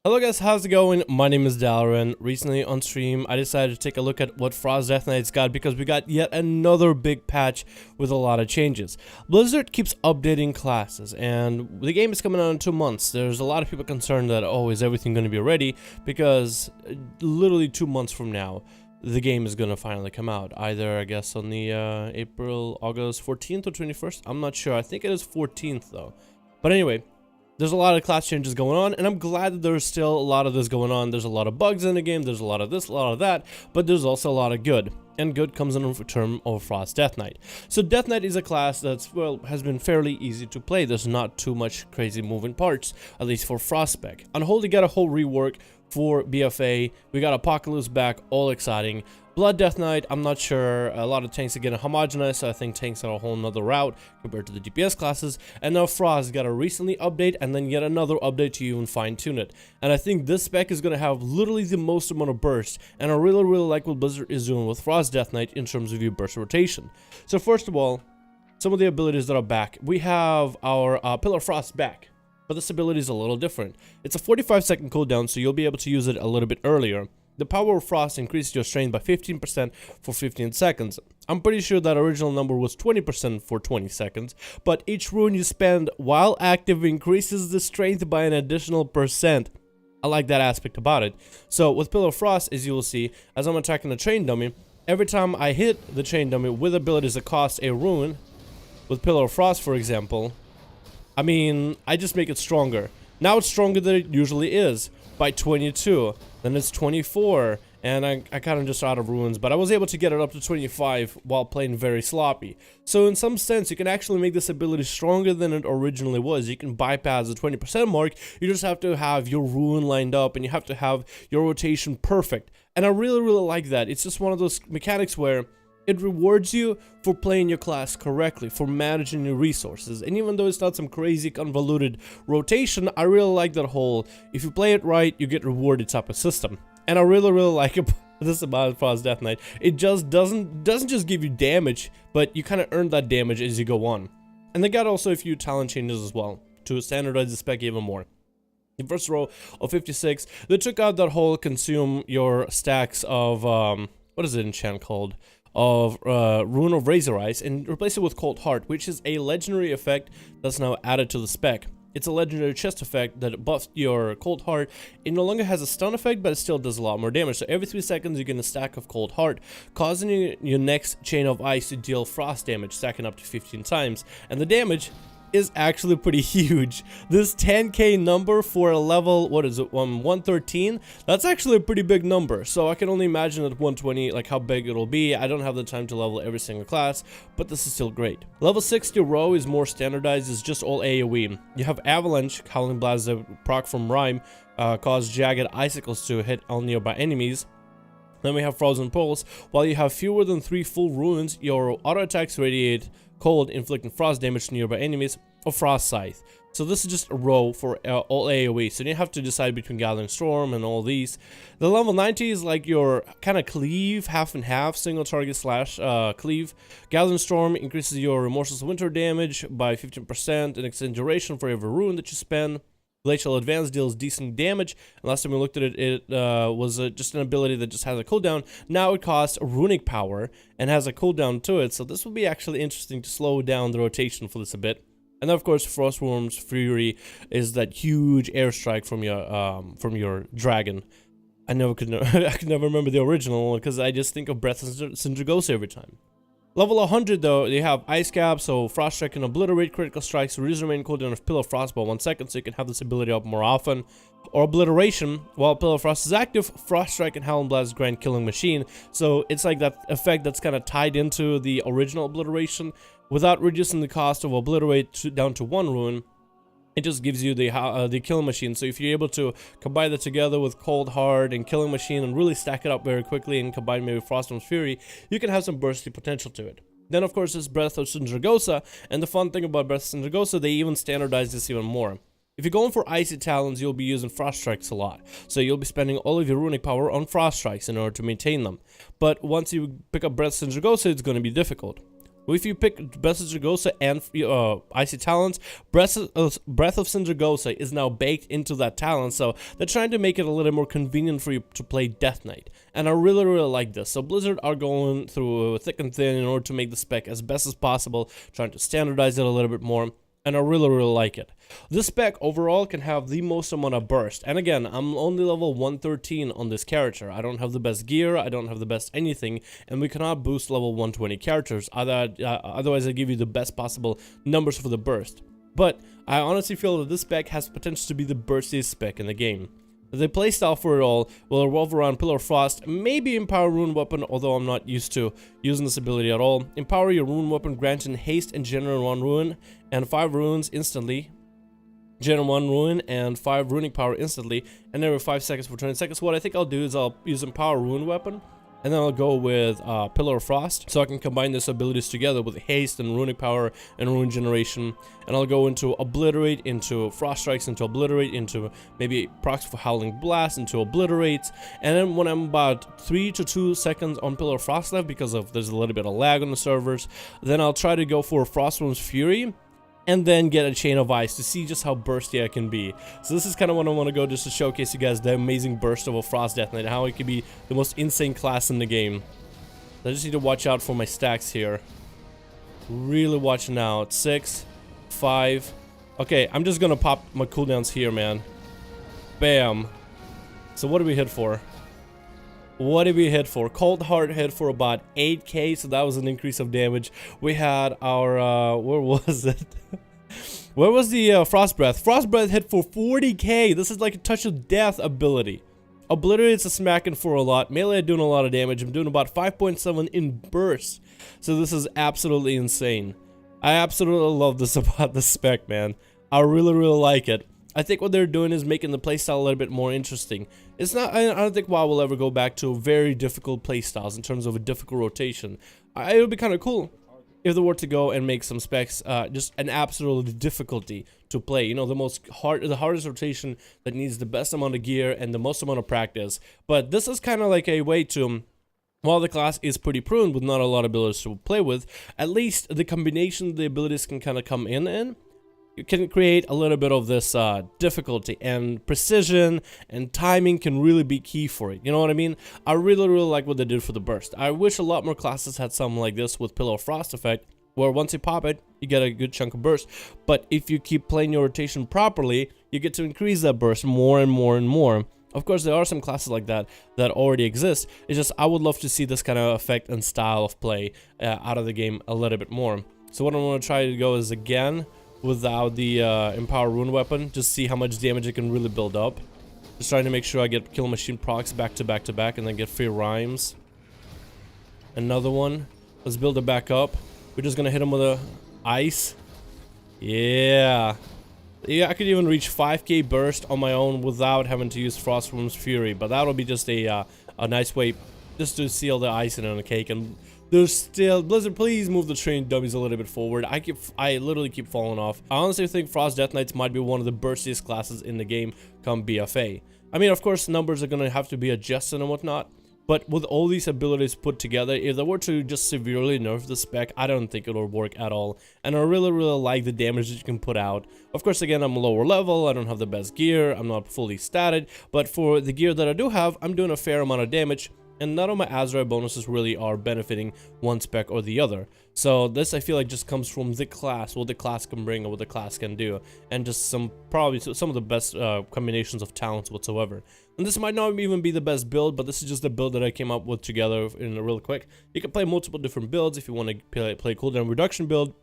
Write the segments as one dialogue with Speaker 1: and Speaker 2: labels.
Speaker 1: Hello guys, how's it going? My name is Dalren. Recently on stream, I decided to take a look at what Frost Death Knight's got because we got yet another big patch with a lot of changes. Blizzard keeps updating classes and the game is coming out in 2 months. There's a lot of people concerned that, oh, is everything going to be ready? Because literally 2 months from now, the game is going to finally come out. Either, I guess, on the August 14th or 21st. I'm not sure. I think it is 14th though. But anyway, there's a lot of class changes going on, and I'm glad that there's still a lot of this going on. There's a lot of bugs in the game, there's a lot of this, a lot of that, but there's also a lot of good. And good comes in the term of Frost Death Knight. So Death Knight is a class that's, well, has been fairly easy to play. There's not too much crazy moving parts, at least for Frost spec. Unholy got a whole rework for BFA. We got Apocalypse back, all exciting. Blood Death Knight, I'm not sure. A lot of tanks are getting homogenized, so I think tanks are a whole nother route compared to the DPS classes. And now Frost got a recently update and then yet another update to even fine-tune it. And I think this spec is going to have literally the most amount of burst. And I really like what Blizzard is doing with Frost Death Knight in terms of your burst rotation. So first of all, some of the abilities that are back. We have our Pillar Frost back, but this ability is a little different. It's a 45-second cooldown, so you'll be able to use it a little bit earlier. The power of Frost increases your strength by 15% for 15 seconds. I'm pretty sure that original number was 20% for 20 seconds, but each rune you spend while active increases the strength by an additional %. I like that aspect about it. So with Pillar of Frost, as you will see, as I'm attacking the chain dummy, every time I hit the chain dummy with abilities that cost a rune, with Pillar of Frost for example, I just make it stronger. Now it's stronger than it usually is, by 22, then it's 24, and I kind of just out of runes, but I was able to get it up to 25 while playing very sloppy. So in some sense, you can actually make this ability stronger than it originally was. You can bypass the 20% mark, you just have to have your rune lined up, and you have to have your rotation perfect. And I really like that. It's just one of those mechanics where it rewards you for playing your class correctly, for managing your resources. And even though it's not some crazy convoluted rotation, I really like that whole, if you play it right, you get rewarded type of system. And I really like this about Frost Death Knight. It just doesn't just give you damage, but you kind of earn that damage as you go on. And they got also a few talent changes as well, to standardize the spec even more. The first row of 56, they took out that whole consume your stacks of, what is it enchant called? Of Rune of Razor Eyes, and replace it with Cold Heart, which is a legendary effect that's now added to the spec. It's a legendary chest effect that buffs your Cold Heart. It no longer has a stun effect, but it still does a lot more damage. So every 3 seconds you get a stack of Cold Heart, causing your next chain of ice to deal frost damage, stacking up to 15 times. And the damage is actually pretty huge. This 10k number for a level, what is it, 113? That's actually a pretty big number. So I can only imagine at 120 like how big it'll be. I don't have the time to level every single class, but this is still great. Level 60 row is more standardized. It's just all AoE. You have Avalanche, Howling Blast, the proc from Rhyme, cause jagged icicles to hit all nearby enemies. Then we have Frozen Pulse. While you have fewer than 3 full runes, your auto attacks radiate cold, inflicting frost damage to nearby enemies, or Frost Scythe. So this is just a row for all AoE, so you have to decide between Gathering Storm and all these. The level 90 is like your kind of cleave, half and half, single target slash cleave. Gathering Storm increases your Remorseless Winter damage by 15% and extends duration for every rune that you spend. Glacial Advance deals decent damage, and last time we looked at it, it was just an ability that just has a cooldown. Now it costs runic power and has a cooldown to it, so this will be actually interesting to slow down the rotation for this a bit. And then of course Frostworm's Fury is that huge airstrike from your dragon. I could never remember the original because I just think of Breath of Sindragosa every time. Level 100 though, they have Ice Cap, so Frost Strike can obliterate critical strikes, reduce the remaining cooldown of Pillar of Frost by 1 second, so you can have this ability up more often. Or Obliteration, while Pillar of Frost is active, Frost Strike and Howling Blast grant Killing Machine, so it's like that effect that's kind of tied into the original Obliteration, without reducing the cost of Obliterate down to 1 rune. It just gives you the Killing Machine, so if you're able to combine that together with Cold Heart and Killing Machine and really stack it up very quickly and combine maybe Frostworm's Fury, you can have some bursty potential to it. Then of course there's Breath of Sindragosa, and the fun thing about Breath of Sindragosa, they even standardize this even more. If you're going for Icy Talons, you'll be using Frost Strikes a lot, so you'll be spending all of your runic power on Frost Strikes in order to maintain them. But once you pick up Breath of Sindragosa, it's going to be difficult. If you pick Breath of Zaragoza and Icy Talents, Breath of Zaragoza is now baked into that talent, so they're trying to make it a little more convenient for you to play Death Knight. And I really like this. So Blizzard are going through thick and thin in order to make the spec as best as possible, trying to standardize it a little bit more. And I really like it. This spec overall can have the most amount of burst. And again, I'm only level 113 on this character. I don't have the best gear, I don't have the best anything, and we cannot boost level 120 characters. Otherwise, I give you the best possible numbers for the burst. But I honestly feel that this spec has potential to be the burstiest spec in the game. The playstyle for it all will revolve around Pillar of Frost, maybe Empower Rune Weapon, although I'm not used to using this ability at all. Empower your Rune Weapon, granting haste and generate 1 rune, and 5 runes instantly. Generate 1 rune and 5 runic power instantly, and every 5 seconds for 20 seconds. What I think I'll do is I'll use Empower Rune Weapon, and then I'll go with Pillar of Frost, so I can combine these abilities together with haste and runic power and rune generation. And I'll go into Obliterate, into Frost Strikes, into Obliterate, into maybe procs for Howling Blast, into Obliterate. And then when I'm about 3 to 2 seconds on Pillar of Frost left, because of there's a little bit of lag on the servers, then I'll try to go for Frostworm's Fury, and then get a Chain of Ice to see just how bursty I can be. So this is kind of what I want to go just to showcase you guys the amazing burst of a Frost Death Knight, how it can be the most insane class in the game. I just need to watch out for my stacks here. Really watching out. 6, 5. Okay, I'm just gonna pop my cooldowns here, man. Bam. So what did we hit for? What did we hit for? Cold Heart hit for about 8k, so that was an increase of damage. We had our, where was it? Where was the Frost Breath? Frost Breath hit for 40k. This is like a Touch of Death ability. Obliterate's a smacking for a lot. Melee doing a lot of damage. I'm doing about 5.7 in burst. So this is absolutely insane. I absolutely love this about the spec, man. I really like it. I think what they're doing is making the playstyle a little bit more interesting. It's not, I don't think WoW will ever go back to very difficult playstyles in terms of a difficult rotation. It would be kind of cool if they were to go and make some specs just an absolute difficulty to play. You know, the hardest rotation that needs the best amount of gear and the most amount of practice. But this is kind of like a way to, while the class is pretty pruned with not a lot of abilities to play with, at least the combination of the abilities can kind of come in. You can create a little bit of this difficulty, and precision and timing can really be key for it. You know what I mean? I really like what they did for the burst. I wish a lot more classes had something like this with Pillar of Frost effect, where once you pop it, you get a good chunk of burst. But if you keep playing your rotation properly, you get to increase that burst more and more. Of course, there are some classes like that already exist. It's just I would love to see this kind of effect and style of play out of the game a little bit more. So what I'm going to try to go is again without the Empower Rune Weapon, just see how much damage it can really build up. Just trying to make sure I get Kill Machine procs back to back, and then get free rhymes. Another one. Let's build it back up. We're just gonna hit him with a ice. Yeah, I could even reach 5k burst on my own without having to use Frostworm's Fury, but that'll be just a nice way just to seal the icing on the cake. And there's still, Blizzard, please move the train dummies a little bit forward. I literally keep falling off. I honestly think Frost Death Knights might be one of the burstiest classes in the game come BFA. I mean, of course, numbers are gonna have to be adjusted and whatnot, but with all these abilities put together, if they were to just severely nerf the spec, I don't think it would work at all. And I really like the damage that you can put out. Of course, again, I'm lower level, I don't have the best gear, I'm not fully statted, but for the gear that I do have, I'm doing a fair amount of damage. And none of my Azeroth bonuses really are benefiting one spec or the other. So this, I feel like, just comes from the class, what the class can bring or what the class can do, and just probably some of the best combinations of talents whatsoever. And this might not even be the best build, but this is just a build that I came up with together in a real quick. You can play multiple different builds if you want to play cooldown reduction build.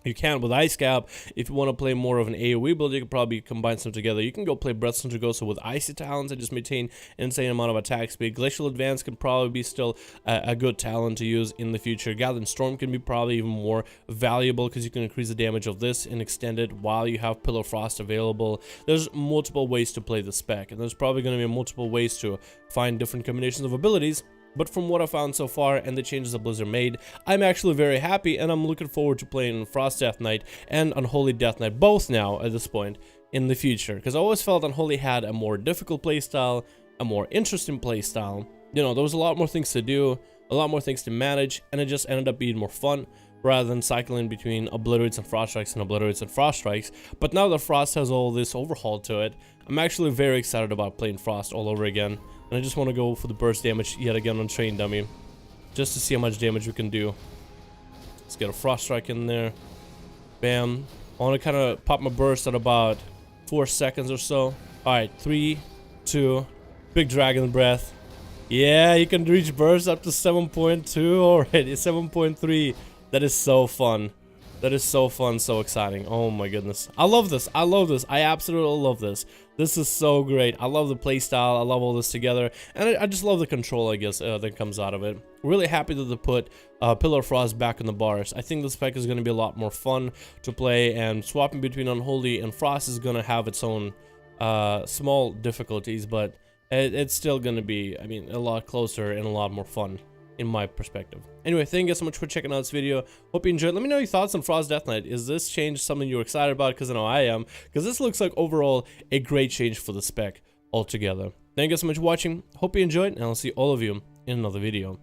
Speaker 1: You can with Ice Cap. If you want to play more of an AoE build, you can probably combine some together. You can go play Breath of Zaragoza with Icy Talents and just maintain an insane amount of attack speed. Glacial Advance can probably be still a good talent to use in the future. Gathering Storm can be probably even more valuable because you can increase the damage of this and extend it while you have Pillar of Frost available. There's multiple ways to play the spec, and there's probably going to be multiple ways to find different combinations of abilities. But from what I found so far and the changes that Blizzard made, I'm actually very happy, and I'm looking forward to playing Frost Death Knight and Unholy Death Knight both now at this point in the future. Because I always felt Unholy had a more difficult playstyle, a more interesting playstyle. You know, there was a lot more things to do, a lot more things to manage, and it just ended up being more fun. rather than cycling between Obliterates and Frost Strikes and Obliterates and Frost Strikes. But now that Frost has all this overhaul to it, I'm actually very excited about playing Frost all over again. And I just want to go for the burst damage yet again on Train Dummy, just to see how much damage we can do. Let's get a Frost Strike in there. Bam. I want to kind of pop my burst at about 4 seconds or so. Alright, 3, 2, big Dragon Breath. Yeah, you can reach burst up to 7.2 already, 7.3. That is so fun. That is so fun, so exciting. Oh my goodness. I love this. I love this. I absolutely love this. This is so great. I love the playstyle. I love all this together. And I just love the control, I guess, that comes out of it. Really happy that they put Pillar of Frost back in the bars. I think this spec is going to be a lot more fun to play, and swapping between Unholy and Frost is going to have its own small difficulties, but it's still going to be, I mean, a lot closer and a lot more fun in my perspective. Anyway, thank you so much for checking out this video. Hope you enjoyed. Let me know your thoughts on Frost Death Knight. Is this change something you're excited about? Because I know I am. Because this looks like overall a great change for the spec altogether. Thank you so much for watching. Hope you enjoyed, and I'll see all of you in another video.